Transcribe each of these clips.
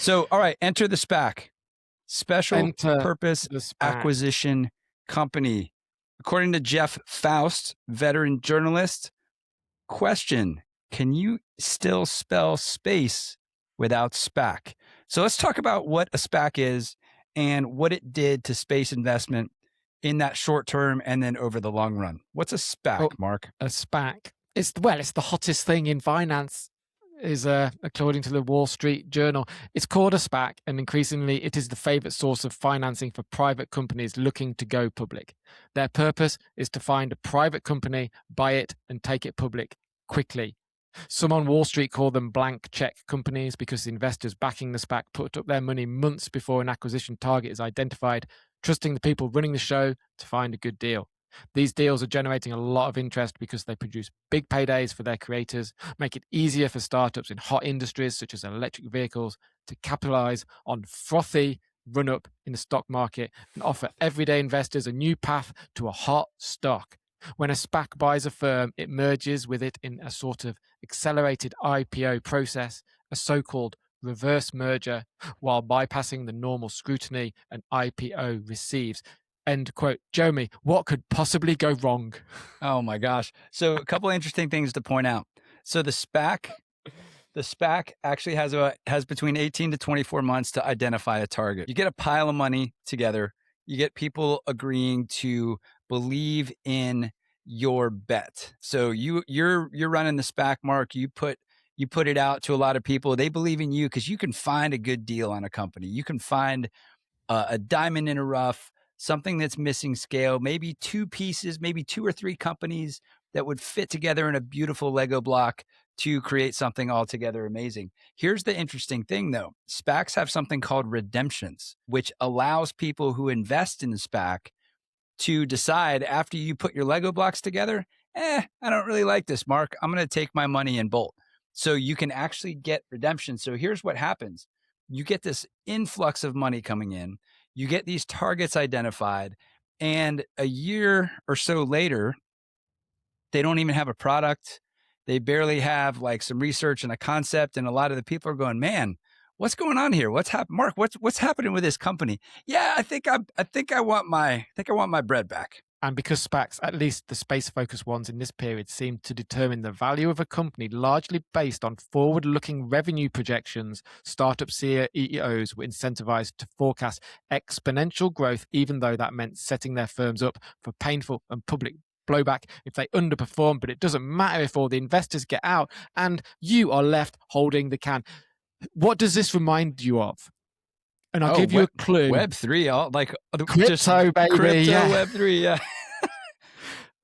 So, all right, enter the SPAC, Special Enter Purpose the SPAC. Acquisition Company. According to Jeff Faust, veteran journalist, question, can you still spell space without SPAC? So let's talk about what a SPAC is and what it did to space investment in that short term and then over the long run. What's a SPAC, Mark? A SPAC. It's the hottest thing in finance, is according to the Wall Street Journal. It's called a SPAC, and increasingly it is the favorite source of financing for private companies looking to go public. Their purpose is to find a private company, buy it, and take it public quickly. Some on Wall Street call them blank check companies because the investors backing the SPAC put up their money months before an acquisition target is identified, trusting the people running the show to find a good deal. These deals are generating a lot of interest because they produce big paydays for their creators, make it easier for startups in hot industries such as electric vehicles to capitalize on frothy run-up in the stock market and offer everyday investors a new path to a hot stock. When a SPAC buys a firm, it merges with it in a sort of accelerated IPO process, a so-called reverse merger, while bypassing the normal scrutiny an IPO receives. End quote. Jeremy, what could possibly go wrong? Oh my gosh. So a couple of interesting things to point out. So the SPAC actually has between 18 to 24 months to identify a target. You get a pile of money together. You get people agreeing to believe in your bet. So you're running the SPAC, Mark. You put it out to a lot of people. They believe in you because you can find a good deal on a company. You can find a diamond in a rough, something that's missing scale, maybe two pieces, maybe two or three companies that would fit together in a beautiful Lego block to create something altogether amazing. Here's the interesting thing though. SPACs have something called redemptions, which allows people who invest in the SPAC to decide after you put your Lego blocks together, I don't really like this, Mark. I'm going to take my money and bolt. So you can actually get redemption. So here's what happens. You get this influx of money coming in. You get these targets identified, and a year or so later, they don't even have a product. They barely have like some research and a concept. And a lot of the people are going, man, what's going on here? What's happening? Mark, what's happening with this company? Yeah, I think I want my bread back. And because SPACs, at least the space-focused ones in this period, seem to determine the value of a company largely based on forward-looking revenue projections, startup CEOs were incentivized to forecast exponential growth, even though that meant setting their firms up for painful and public blowback if they underperform. But it doesn't matter if all the investors get out and you are left holding the can. What does this remind you of? And I'll give you a clue. Web3, crypto, baby. Crypto, yeah. Web3, yeah.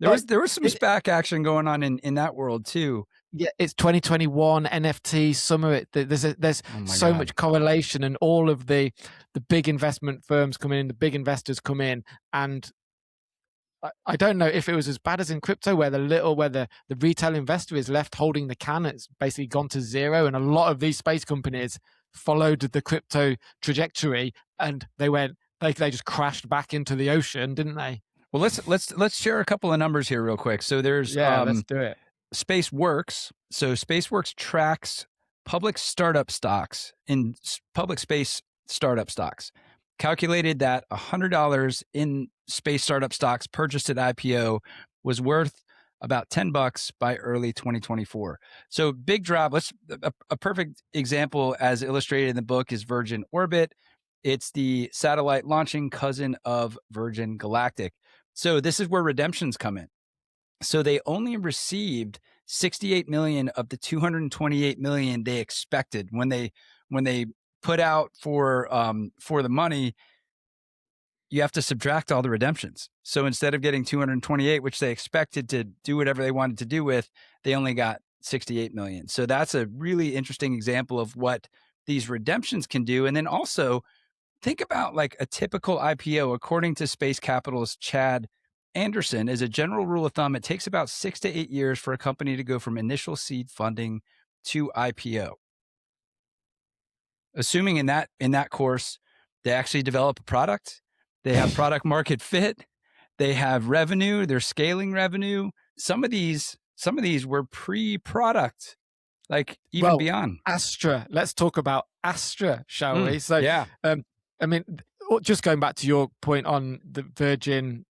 There was some SPAC action going on in that world too. Yeah, it's 2021 NFT summer. There's so much correlation, and all of the big investment firms come in, the big investors come in, and I don't know if it was as bad as in crypto, where the retail investor is left holding the can. It's basically gone to zero, and a lot of these space companies followed the crypto trajectory, and they just crashed back into the ocean, didn't they? Well, let's share a couple of numbers here real quick. So there's let's do it. SpaceWorks. So SpaceWorks tracks public startup stocks in public space startup stocks. Calculated that $100 in space startup stocks purchased at IPO was worth about $10 by early 2024. So big drop. A perfect example as illustrated in the book is Virgin Orbit. It's the satellite launching cousin of Virgin Galactic. So this is where redemptions come in. So they only received 68 million of the 228 million they expected when they put out for the money. You have to subtract all the redemptions. So instead of getting 228, which they expected to do whatever they wanted to do with, they only got 68 million. So that's a really interesting example of what these redemptions can do. And then also think about like a typical IPO. According to Space Capital's Chad Anderson, as a general rule of thumb, it takes about 6 to 8 years for a company to go from initial seed funding to IPO. Assuming in that course, they actually develop a product, they have product market fit, they have revenue, they're scaling revenue. Some of these were pre-product. like even Well, beyond. Astra. Let's talk about Astra, shall we? So, Yeah. I mean, just going back to your point on the Virgin.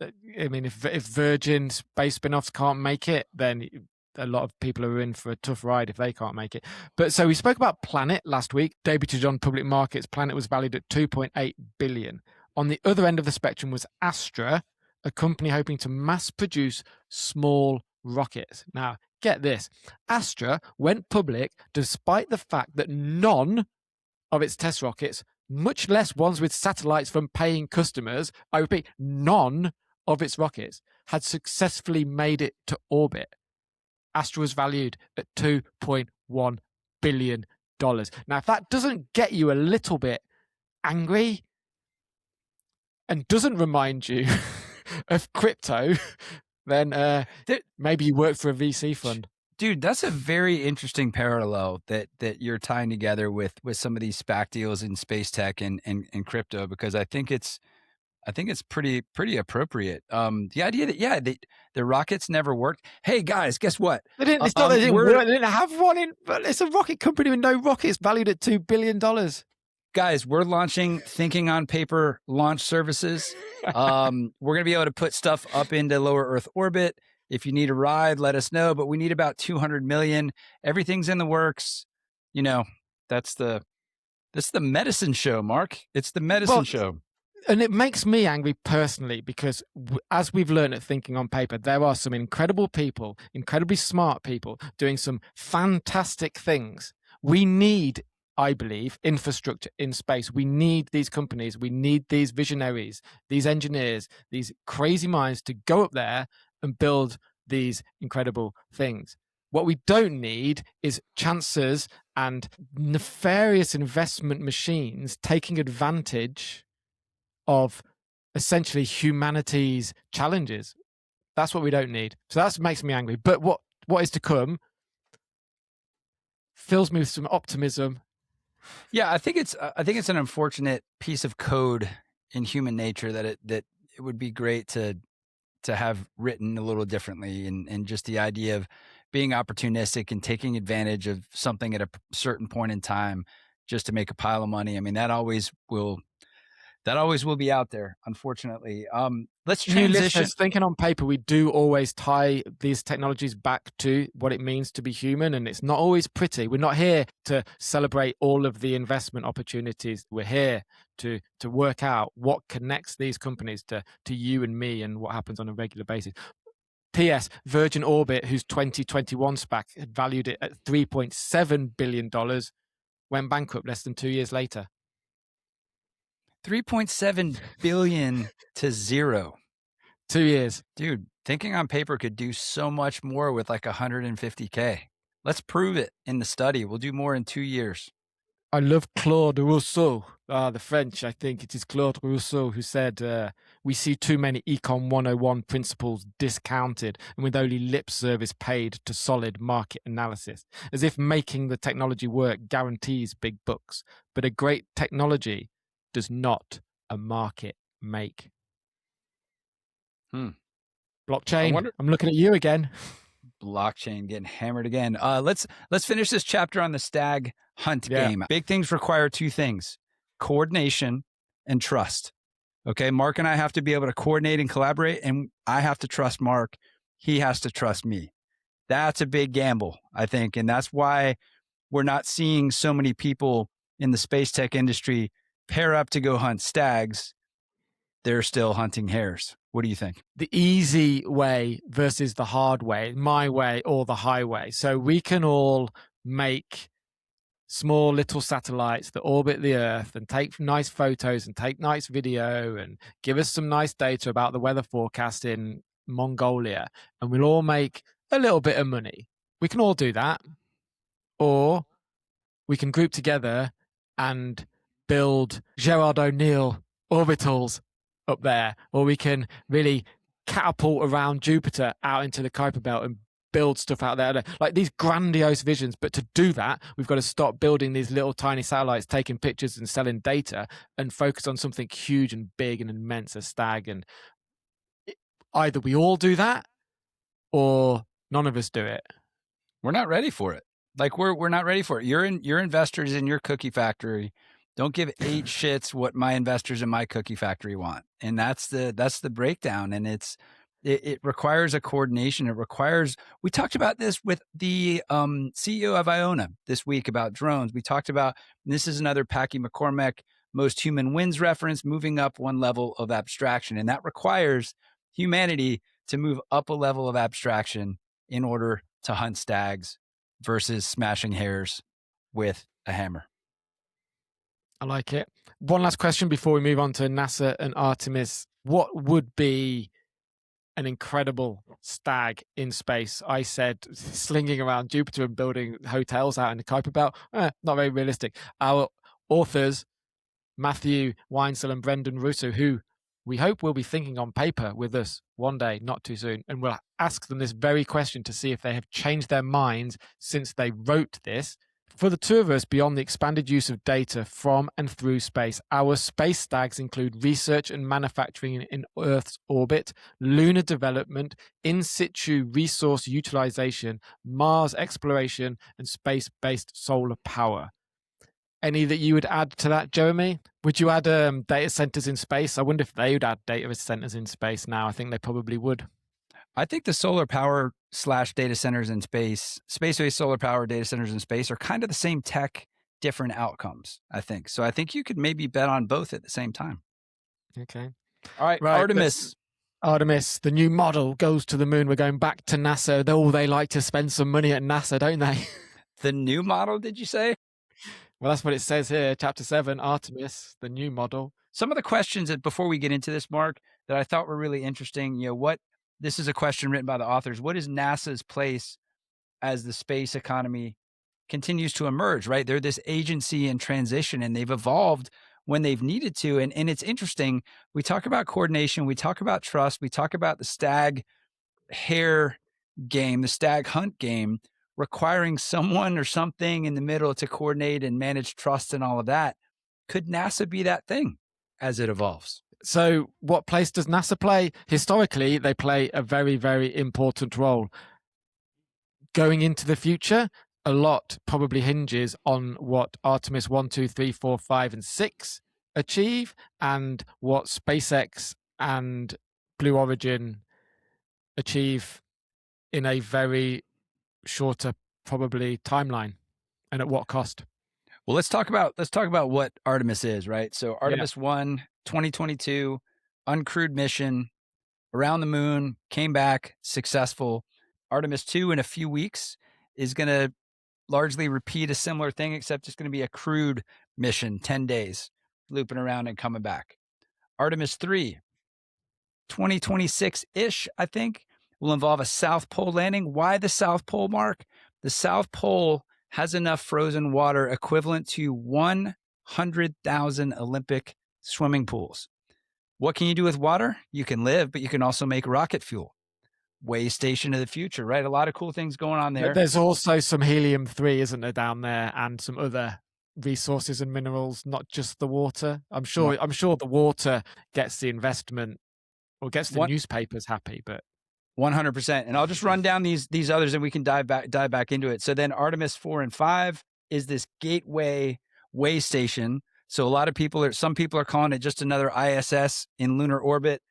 I mean, if Virgin space spin-offs can't make it, then a lot of people are in for a tough ride if they can't make it. But so we spoke about Planet last week, debuted on public markets. Planet was valued at 2.8 billion. On the other end of the spectrum was Astra, a company hoping to mass produce small rockets. Now, get this. Astra went public despite the fact that none of its test rockets, much less ones with satellites from paying customers, I repeat, none of its rockets had successfully made it to orbit. Astra was valued at $2.1 billion. Now, if that doesn't get you a little bit angry and doesn't remind you of crypto, then maybe you work for a VC fund. Dude, that's a very interesting parallel that you're tying together with some of these SPAC deals in space tech and crypto, because I think it's pretty appropriate. The idea that the rockets never worked. Hey guys, guess what? They didn't. It's not that they didn't work. They didn't have one in. But it's a rocket company with no rockets, valued at $2 billion. Guys, we're launching thinking on paper launch services. We're gonna be able to put stuff up into lower Earth orbit. If you need a ride, let us know. But we need about 200 million. Everything's in the works. You know, that's the medicine show, Mark. It's the medicine show. And it makes me angry personally because, as we've learned at Thinking on Paper, there are some incredible people, incredibly smart people doing some fantastic things. We need, I believe, infrastructure in space. We need these companies. We need these visionaries, these engineers, these crazy minds to go up there and build these incredible things. What we don't need is chancers and nefarious investment machines taking advantage of essentially humanity's challenges. That's what we don't need. So that makes me angry. But what is to come fills me with some optimism. Yeah, I think it's an unfortunate piece of code in human nature that it would be great to have written a little differently, and just the idea of being opportunistic and taking advantage of something at a certain point in time just to make a pile of money. I mean, that always will be out there, unfortunately. Let's transition. Thinking on Paper, we do always tie these technologies back to what it means to be human, and it's not always pretty. We're not here to celebrate all of the investment opportunities. We're here to work out what connects these companies to you and me and what happens on a regular basis. P.S. Virgin Orbit, whose 2021 SPAC had valued it at $3.7 billion, went bankrupt less than 2 years later. 3.7 billion to zero. 2 years. Dude, Thinking on Paper could do so much more with like 150K. Let's prove it in the study. We'll do more in 2 years. I love Claude Rousseau, the French. I think it is Claude Rousseau who said, we see too many Econ 101 principles discounted and with only lip service paid to solid market analysis, as if making the technology work guarantees big bucks. But a great technology does not a market make. Blockchain. I'm looking at you again. Blockchain getting hammered again. Let's finish this chapter on the Stag hunt game. Big things require two things: coordination and trust. Okay, Mark and I have to be able to coordinate and collaborate, and I have to trust Mark. He has to trust me. That's a big gamble, I think, and that's why we're not seeing so many people in the space tech industry pair up to go hunt stags. They're still hunting hares. What do you think? The easy way versus the hard way, my way or the highway. So we can all make small little satellites that orbit the Earth and take nice photos and take nice video and give us some nice data about the weather forecast in Mongolia, and we'll all make a little bit of money. We can all do that. Or we can group together and build Gerard O'Neill orbitals up there, or we can really catapult around Jupiter out into the Kuiper Belt and build stuff out there, like these grandiose visions. But to do that, we've got to stop building these little tiny satellites, taking pictures and selling data, and focus on something huge and big and immense as Stag. And either we all do that or none of us do it. We're not ready for it. Like we're not ready for it. Your investors in your cookie factory don't give 8 shits what my investors in my cookie factory want. And that's the breakdown. And it requires a coordination. It requires, we talked about this with the CEO of Iona this week about drones. We talked about, and this is another Packy McCormack most human wins reference, moving up one level of abstraction. And that requires humanity to move up a level of abstraction in order to hunt stags versus smashing hares with a hammer. I like it. One last question before we move on to NASA and Artemis. What would be an incredible stag in space? I said slinging around Jupiter and building hotels out in the Kuiper Belt. Not very realistic. Our authors, Matthew Weinzierl and Brendan Rosseau, who we hope will be thinking on paper with us one day, not too soon, and we'll ask them this very question to see if they have changed their minds since they wrote this. For the two of us, beyond the expanded use of data from and through space, our space stags include research and manufacturing in Earth's orbit, lunar development, in situ resource utilization, Mars exploration, and space-based solar power. Any that you would add to that, Jeremy? Would you add data centers in space? I wonder if they would add data centers in space now. I think they probably would. I think the solar power / data centers in space, space-based solar power data centers in space are kind of the same tech, different outcomes, I think. So I think you could maybe bet on both at the same time. Okay. All right, Right, Artemis. Artemis, the new model goes to the moon. We're going back to NASA. They like to spend some money at NASA, don't they? The new model, did you say? Well, that's what it says here. Chapter 7, Artemis, the new model. Some of the questions that before we get into this, Mark, that I thought were really interesting, this is a question written by the authors. What is NASA's place as the space economy continues to emerge, right? They're this agency in transition and they've evolved when they've needed to. And it's interesting. We talk about coordination. We talk about trust. We talk about the stag hare game, the stag hunt game, requiring someone or something in the middle to coordinate and manage trust and all of that. Could NASA be that thing as it evolves? So what place does NASA play? Historically, they play a very, very important role. Going into the future, a lot probably hinges on what Artemis 1, 2, 3, 4, 5, and 6 achieve and what SpaceX and Blue Origin achieve in a very shorter probably timeline, and at what cost. Well, let's talk about what Artemis is, right? So Artemis 1, 2022, uncrewed mission around the moon, came back successful. Artemis 2 in a few weeks is going to largely repeat a similar thing, except it's going to be a crewed mission, 10 days, looping around and coming back. Artemis 3, 2026-ish, I think, will involve a South Pole landing. Why the South Pole, Mark? The South Pole has enough frozen water equivalent to 100,000 Olympic swimming pools. What can you do with water? You can live, but you can also make rocket fuel. Way station of the future, right? A lot of cool things going on there. There's also some helium-3, isn't there, down there, and some other resources and minerals, not just the water. I'm sure the water gets the investment or gets the newspapers happy, but 100%. And I'll just run down these others and we can dive back into it. So then Artemis 4 and 5 is this gateway way station. So some people are calling it just another ISS in lunar orbit.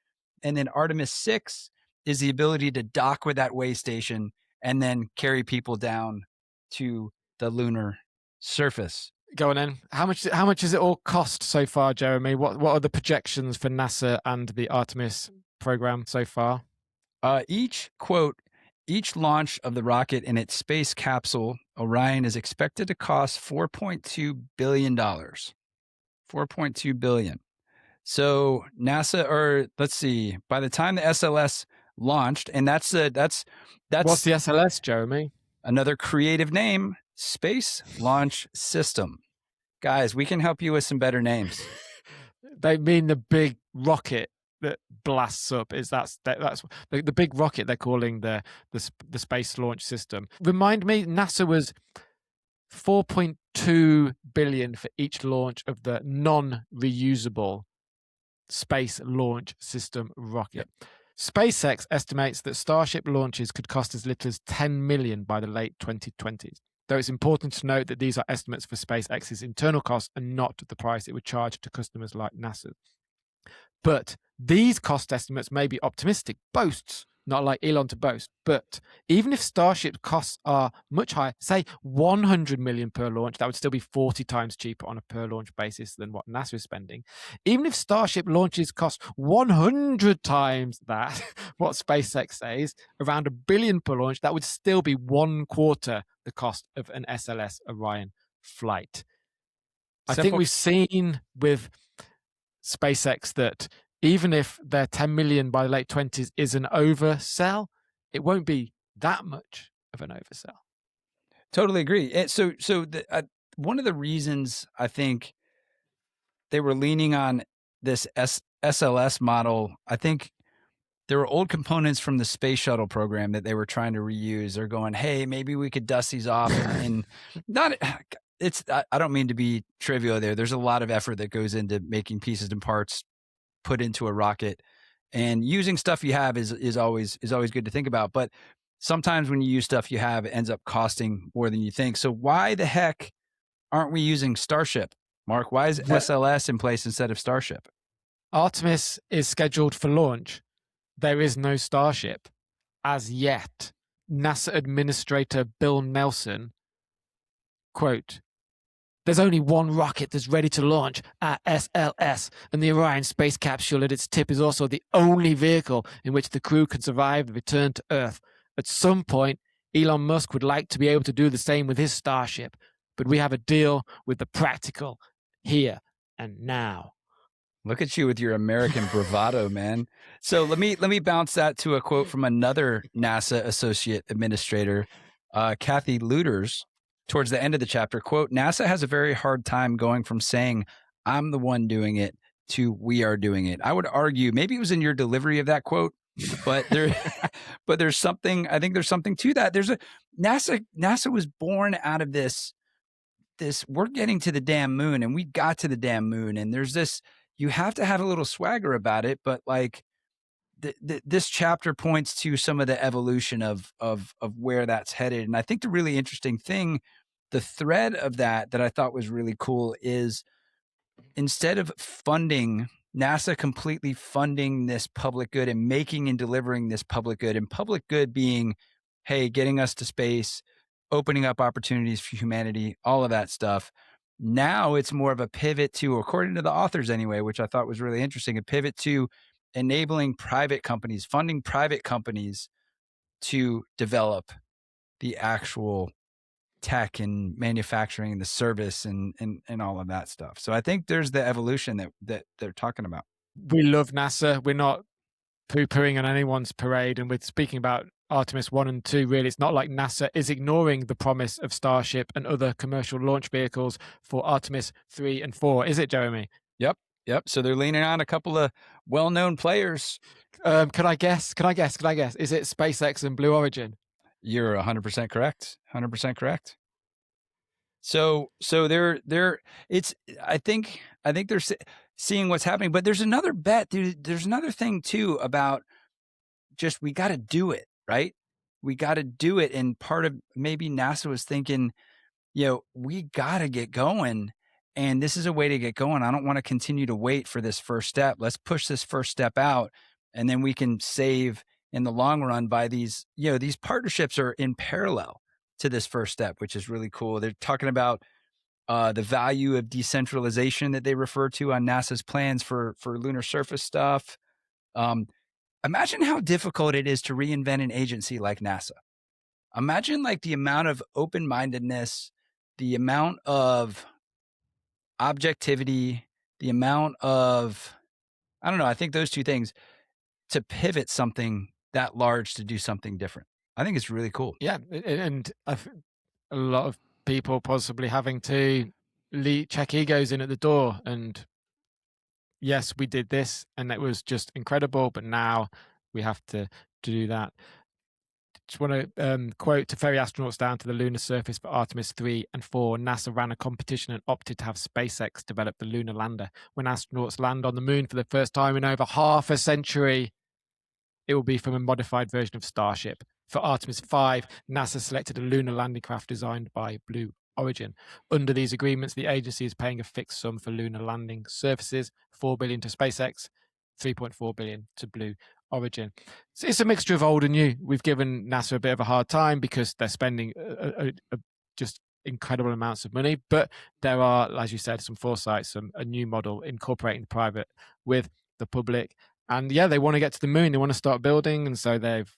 And then Artemis 6 is the ability to dock with that way station and then carry people down to the lunar surface. Go on then. How much has it all cost so far, Jeremy? What are the projections for NASA and the Artemis program so far? Each launch of the rocket and its space capsule, Orion, is expected to cost $4.2 billion. $4.2 billion. So NASA, or let's see, by the time the SLS launched, and that's what's the SLS, Jeremy? Another creative name, Space Launch System. Guys, we can help you with some better names. They mean the big rocket that blasts up. That's the big rocket they're calling the Space Launch System. Remind me, NASA was $4.2 billion for each launch of the non-reusable Space Launch System rocket. Yep. SpaceX estimates that Starship launches could cost as little as $10 million by the late 2020s. though it's important to note that these are estimates for SpaceX's internal costs and not the price it would charge to customers like NASA. But these cost estimates may be optimistic boasts, not like Elon to boast. But even if Starship costs are much higher, say 100 million per launch, that would still be 40 times cheaper on a per launch basis than what NASA is spending. Even if Starship launches cost 100 times that, what SpaceX says, around $1 billion per launch, that would still be 1/4 the cost of an SLS Orion flight. I think we've seen with SpaceX that even if their 10 million by the late 20s is an oversell, it won't be that much of an oversell. Totally agree. One of the reasons I think they were leaning on this SLS model, I think there were old components from the space shuttle program that they were trying to reuse. They're going, hey, maybe we could dust these off and not. I don't mean to be trivial there. There's a lot of effort that goes into making pieces and parts put into a rocket, and using stuff you have is always good to think about. But sometimes when you use stuff you have, it ends up costing more than you think. So why the heck aren't we using Starship, Mark? Why is SLS in place instead of Starship? Artemis is scheduled for launch. There is no Starship as yet. NASA Administrator Bill Nelson, quote, "There's only one rocket that's ready to launch at SLS, and the Orion space capsule at its tip is also the only vehicle in which the crew can survive the return to Earth. At some point, Elon Musk would like to be able to do the same with his Starship, but we have a deal with the practical here and now." Look at you with your American bravado, man. So let me bounce that to a quote from another NASA associate administrator, Kathy Luters, towards the end of the chapter. Quote, "NASA has a very hard time going from saying, 'I'm the one doing it,' to 'we are doing it.'" I would argue, maybe it was in your delivery of that quote, but there's something, I think there's something to that. NASA was born out of this, we're getting to the damn moon, and we got to the damn moon. And there's this, you have to have a little swagger about it, but like this chapter points to some of the evolution of where that's headed. And I think the really interesting thing, the thread of that I thought was really cool, is instead of funding NASA completely funding this public good and making and delivering this public good, and public good being, hey, getting us to space, opening up opportunities for humanity, all of that stuff. Now it's more of a pivot to, according to the authors anyway, which I thought was really interesting, a pivot to enabling private companies, funding private companies to develop the actual tech and manufacturing and the service and all of that stuff. So I think there's the evolution that they're talking about. We love NASA. We're not poo-pooing on anyone's parade, and we're speaking about Artemis 1 and 2, really. It's not like NASA is ignoring the promise of Starship and other commercial launch vehicles for Artemis 3 and 4, is it, Jeremy? Yep. So they're leaning on a couple of well-known players. Can I guess? Is it SpaceX and Blue Origin? You're 100% correct. 100% correct. So they're it's, I think they're seeing what's happening, but there's another bet, dude. There's another thing too about just, we got to do it, right? We got to do it. And part of maybe NASA was thinking, we got to get going. And this is a way to get going. I don't want to continue to wait for this first step. Let's push this first step out, and then we can save in the long run by these, these partnerships are in parallel to this first step, which is really cool. They're talking about the value of decentralization that they refer to on NASA's plans for lunar surface stuff. Imagine how difficult it is to reinvent an agency like NASA. Imagine like the amount of open-mindedness, the amount of objectivity, the amount of, I don't know, I think those two things, to pivot something that large to do something different. I think it's really cool. Yeah, and a lot of people possibly having to check egos in at the door. And yes, we did this, and it was just incredible, but now we have to do that. Just want to quote, "To ferry astronauts down to the lunar surface for Artemis 3 and 4, NASA ran a competition and opted to have SpaceX develop the lunar lander. When astronauts land on the moon for the first time in over half a century, it will be from a modified version of Starship. For Artemis 5, NASA selected a lunar landing craft designed by Blue Origin. Under these agreements, the agency is paying a fixed sum for lunar landing services, $4 billion to SpaceX, $3.4 billion to Blue Origin. So it's a mixture of old and new. We've given NASA a bit of a hard time because they're spending just incredible amounts of money, but there are, as you said, some foresight, a new model incorporating the private with the public. And yeah, they want to get to the moon. They want to start building, and so they've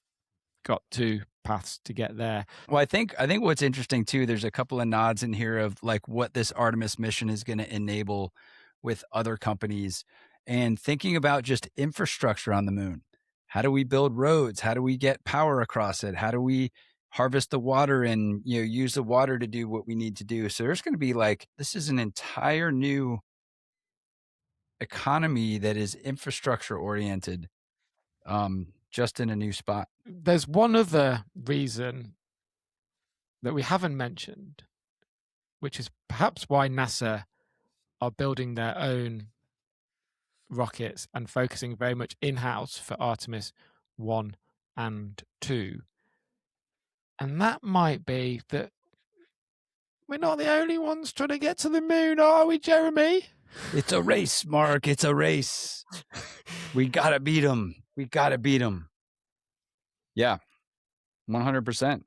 got two paths to get there. Well, I think what's interesting too, there's a couple of nods in here of like what this Artemis mission is going to enable with other companies, and thinking about just infrastructure on the moon. How do we build roads? How do we get power across it? How do we harvest the water and use the water to do what we need to do? So there's going to be this is an entire new economy that is infrastructure oriented, just in a new spot. There's one other reason that we haven't mentioned, which is perhaps why NASA are building their own rockets and focusing very much in-house for Artemis 1 and 2. And that might be that we're not the only ones trying to get to the moon, are we, Jeremy? It's a race, Mark. It's a race. We got to beat them. We got to beat them. Yeah, 100%.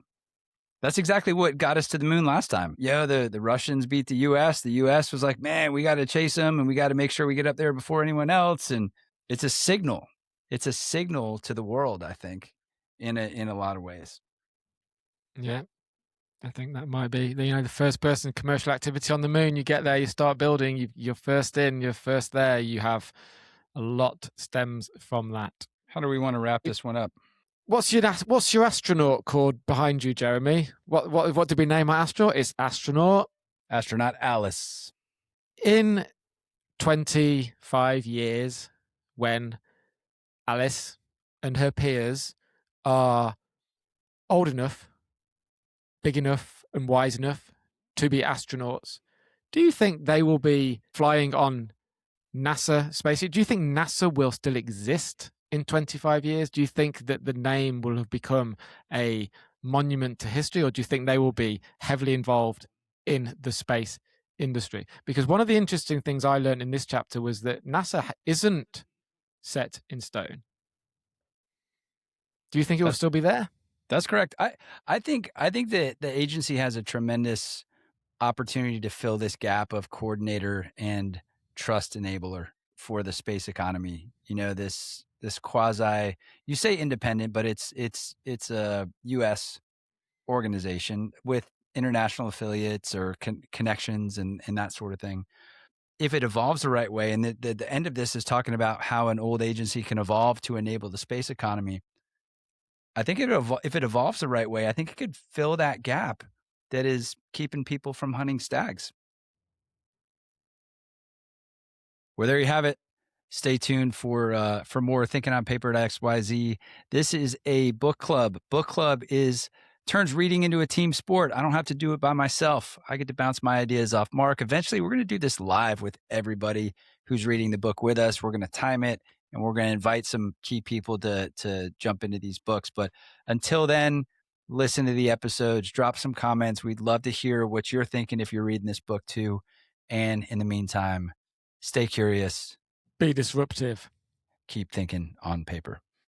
That's exactly what got us to the moon last time. Yeah, the Russians beat the U.S. The U.S. was like, man, we got to chase them and we got to make sure we get up there before anyone else. And it's a signal. It's a signal to the world, I think, in a lot of ways. Yeah, I think that might be the first person commercial activity on the moon. You get there, you start building, you're first in, you're first there. You have a lot stems from that. How do we want to wrap this one up? What's your astronaut called behind you, Jeremy? What did we name our astronaut? It's astronaut Alice. In 25 years, when Alice and her peers are old enough, big enough, and wise enough to be astronauts, do you think they will be flying on NASA spaceship? Do you think NASA will still exist in 25 years? Do you think that the name will have become a monument to history, or do you think they will be heavily involved in the space industry? Because one of the interesting things I learned in this chapter was that NASA isn't set in stone. Do you think it will still be there? That's correct. I think that the agency has a tremendous opportunity to fill this gap of coordinator and trust enabler for the space economy. This quasi, you say independent, but it's a U.S. organization with international affiliates or connections and that sort of thing. If it evolves the right way, and the end of this is talking about how an old agency can evolve to enable the space economy, I think if it evolves the right way, I think it could fill that gap that is keeping people from hunting stags. Well, there you have it. Stay tuned for more Thinking on Paper at XYZ. This is a book club. Book club turns reading into a team sport. I don't have to do it by myself. I get to bounce my ideas off Mark. Eventually, we're going to do this live with everybody who's reading the book with us. We're going to time it, and we're going to invite some key people to jump into these books. But until then, listen to the episodes, drop some comments. We'd love to hear what you're thinking if you're reading this book too. And in the meantime, stay curious. Be disruptive. Keep thinking on paper.